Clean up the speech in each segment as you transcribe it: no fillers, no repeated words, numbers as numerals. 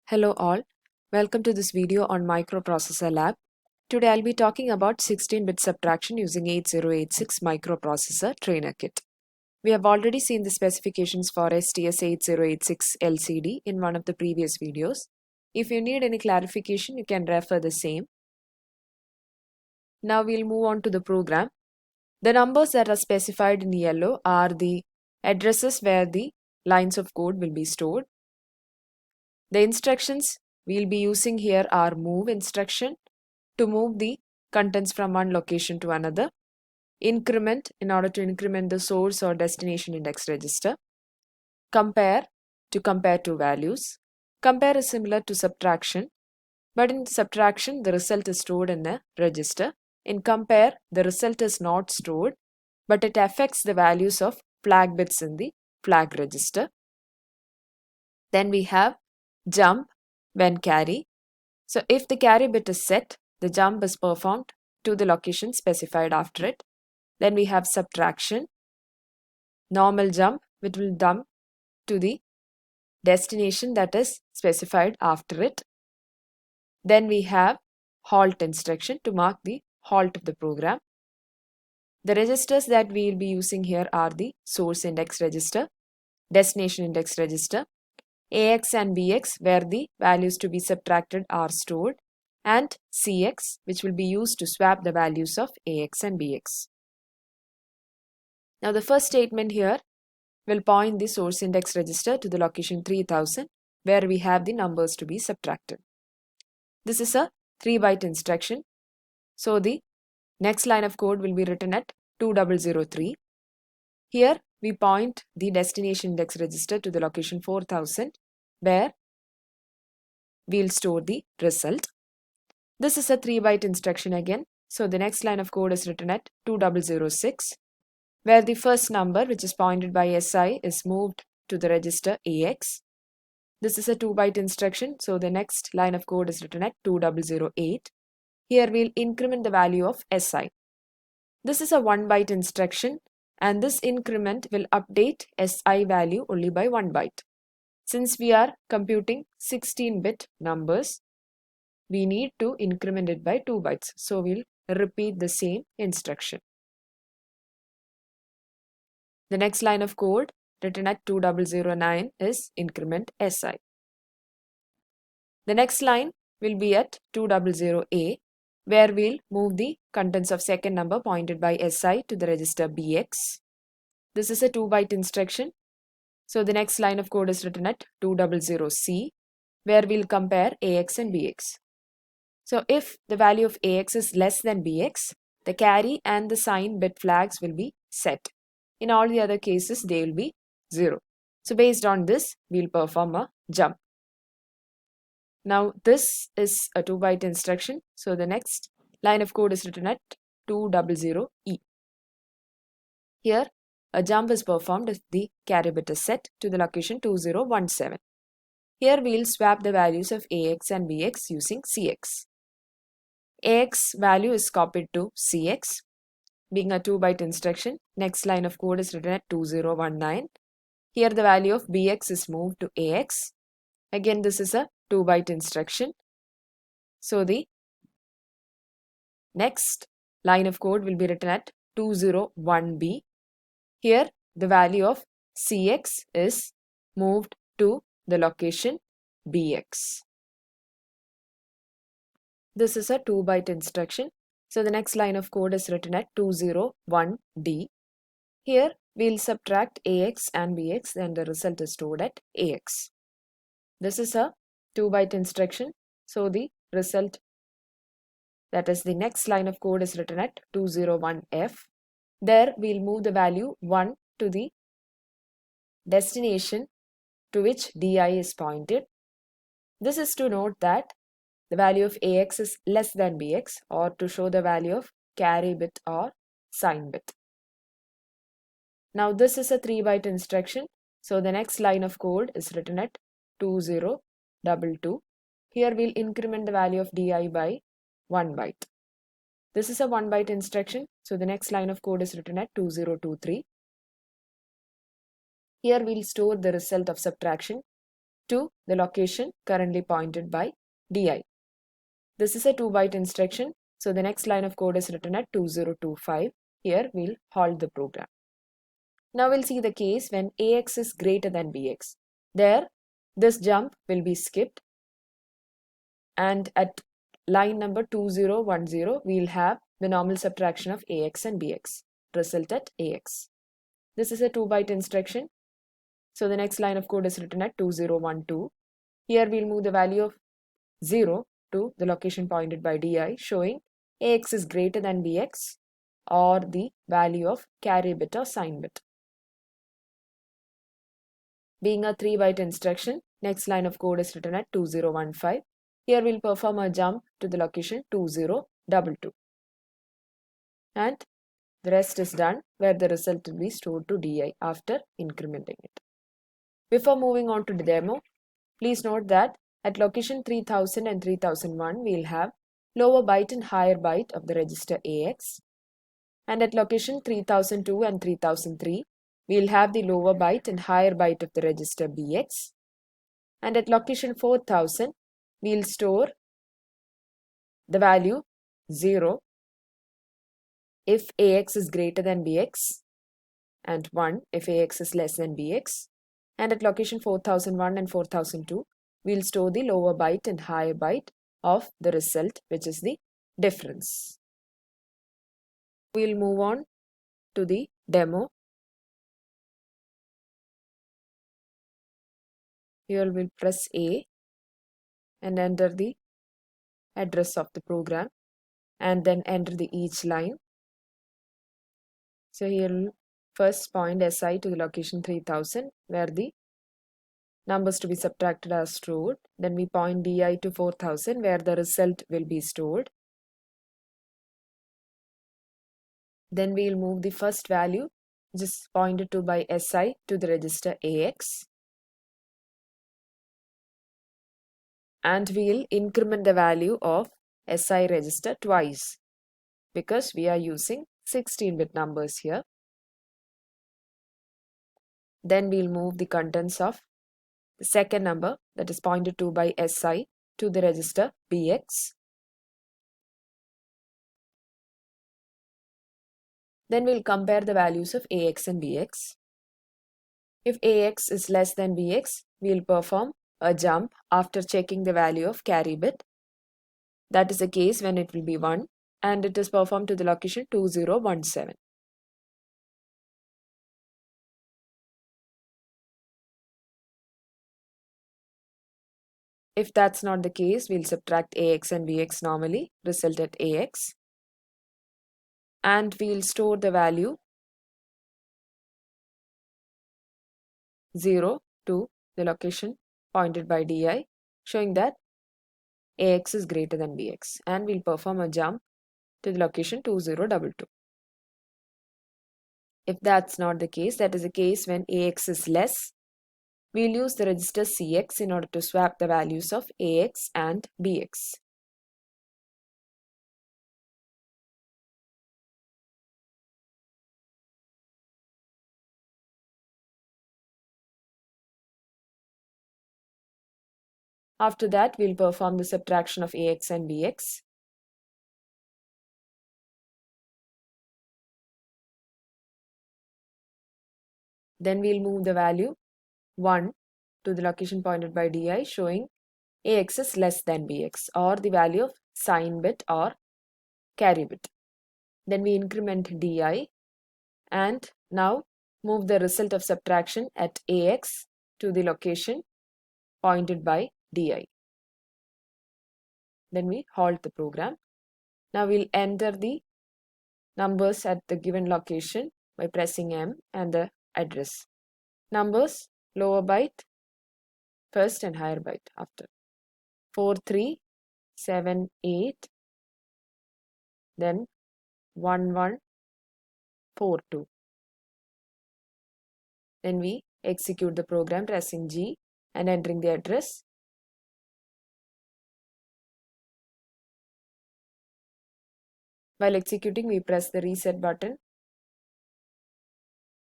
Hello all, welcome to this video on Microprocessor Lab. Today I'll be talking about 16-bit subtraction using 8086 microprocessor trainer kit. We have already seen the specifications for STS8086 LCD in one of the previous videos. If you need any clarification, you can refer the same. Now we'll move on to the program. The numbers that are specified in yellow are the addresses where the lines of code will be stored. The instructions we'll be using here are move instruction to move the contents from one location to another, increment in order to increment the source or destination index register, compare to compare two values. Compare is similar to subtraction, but in subtraction the result is stored in a register. In compare, the result is not stored, but it affects the values of flag bits in the flag register. Then we have jump when carry. So if the carry bit is set, the jump is performed to the location specified after it. Then we have subtraction, normal jump, which will jump to the destination that is specified after it. Then we have halt instruction to mark the halt of the program. The registers that we will be using here are the source index register, destination index register, AX and BX where the values to be subtracted are stored, and CX which will be used to swap the values of AX and BX. Now the first statement here will point the source index register to the location 3000 where we have the numbers to be subtracted. This is a 3-byte instruction. So the next line of code will be written at 2003. Here we point the destination index register to the location 4000 where we'll store the result. This is a 3-byte instruction again. So the next line of code is written at 2006 where the first number which is pointed by SI is moved to the register AX. This is a 2-byte instruction. So the next line of code is written at 2008. Here we'll increment the value of SI. This is a 1-byte instruction and this increment will update SI value only by 1 byte. Since we are computing 16-bit numbers, we need to increment it by 2 bytes. So we'll repeat the same instruction. The next line of code written at 2009 is increment SI. The next line will be at 200A where we'll move the contents of second number pointed by SI to the register BX. This is a 2-byte instruction. So the next line of code is written at 200C where we'll compare AX and BX. So if the value of AX is less than BX, the carry and the sign bit flags will be set. In all the other cases, they will be 0. So based on this, we'll perform a jump. Now this is a 2-byte instruction. So the next line of code is written at 200E. Here a jump is performed if the carry bit is set to the location 2017. Here we'll swap the values of AX and BX using CX. AX value is copied to CX being a 2-byte instruction. Next line of code is written at 2019. Here the value of BX is moved to AX. Again this is a 2-byte instruction. So the next line of code will be written at 201B. Here the value of CX is moved to the location BX. This is a 2-byte instruction. So the next line of code is written at 201D. Here we'll subtract AX and BX and the result is stored at AX. This is a 2-byte instruction. So the result, that is the next line of code, is written at 201F. There we'll move the value 1 to the destination to which DI is pointed. This is to note that the value of AX is less than BX or to show the value of carry bit or sign bit. Now this is a 3-byte instruction. So the next line of code is written at 2022. Here we'll increment the value of DI by 1 byte. This is a 1-byte instruction. So the next line of code is written at 2023. Here we'll store the result of subtraction to the location currently pointed by DI. This is a 2-byte instruction, so the next line of code is written at 2025. Here we'll halt the program. Now we'll see the case when AX is greater than BX. There, this jump will be skipped, and at line number 2010, we'll have the normal subtraction of AX and BX, result at AX. This is a 2-byte instruction, so the next line of code is written at 2012. Here we'll move the value of 0 to the location pointed by DI, showing AX is greater than BX or the value of carry bit or sign bit. Being a 3-byte instruction, next line of code is written at 2015. Here we'll perform a jump to the location 2022. And the rest is done, where the result will be stored to DI after incrementing it. Before moving on to the demo, please note that at location 3000 and 3001, we'll have lower byte and higher byte of the register AX. And at location 3002 and 3003, we'll have the lower byte and higher byte of the register BX. And at location 4000, we'll store the value 0 if AX is greater than BX and 1 if AX is less than BX. And at location 4001 and 4002, we'll store the lower byte and higher byte of the result, which is the difference. We'll move on to the demo. Here we'll press A and enter the address of the program and then enter the each line. So here we'll first point SI to the location 3000 where the numbers to be subtracted are stored. Then we point DI to 4000 where the result will be stored. Then we'll move the first value, which is pointed to by SI, to the register AX. And we'll increment the value of SI register twice because we are using 16-bit numbers here. Then we'll move the contents of the second number that is pointed to by SI to the register BX. Then we'll compare the values of AX and BX. If AX is less than BX, we'll perform a jump after checking the value of carry bit. That is the case when it will be 1 and it is performed to the location 2017. If that's not the case, we'll subtract AX and BX normally, result at AX. And we'll store the value 0 to the location pointed by DI, showing that AX is greater than BX. And we'll perform a jump to the location 2022. If that's not the case, that is the case when AX is less, we'll use the register CX in order to swap the values of AX and BX. After that, we'll perform the subtraction of AX and BX. Then we'll move the value 1 to the location pointed by DI, showing AX is less than BX or the value of sign bit or carry bit. Then we increment DI and now move the result of subtraction at AX to the location pointed by DI. Then we halt the program. Now we'll enter the numbers at the given location by pressing M and the address. Numbers, lower byte first and higher byte after. 4378, then 1142. Then we execute the program pressing G and entering the address. While executing, we press the reset button.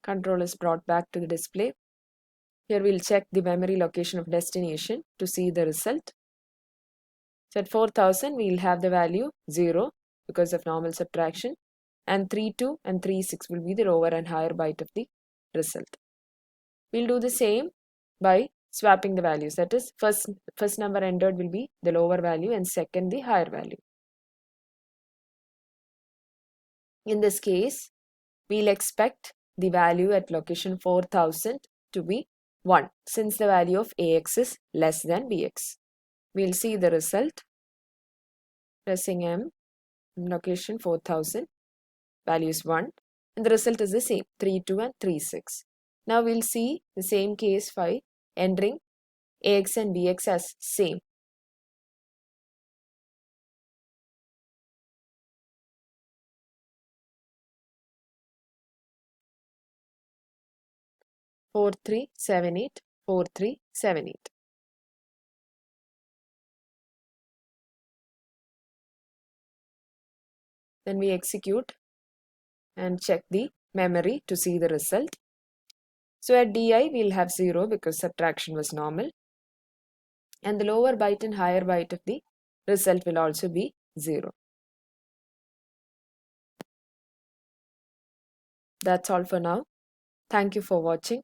Control is brought back to the display. Here we'll check the memory location of destination to see the result. So at 4000 we'll have the value 0 because of normal subtraction, and 32 and 36 will be the lower and higher byte of the result. We'll do the same by swapping the values. That is, first number entered will be the lower value and second the higher value. In this case, we'll expect the value at location 4000 to be 1 since the value of AX is less than BX. We'll see the result. Pressing M, location 4000, value is 1, and the result is the same 32 and 36. Now we'll see the same case by entering AX and BX as same. Four three seven eight 4378. Then we execute and check the memory to see the result. So at DI we'll have 0 because subtraction was normal, and the lower byte and higher byte of the result will also be 0. That's all for now. Thank you for watching.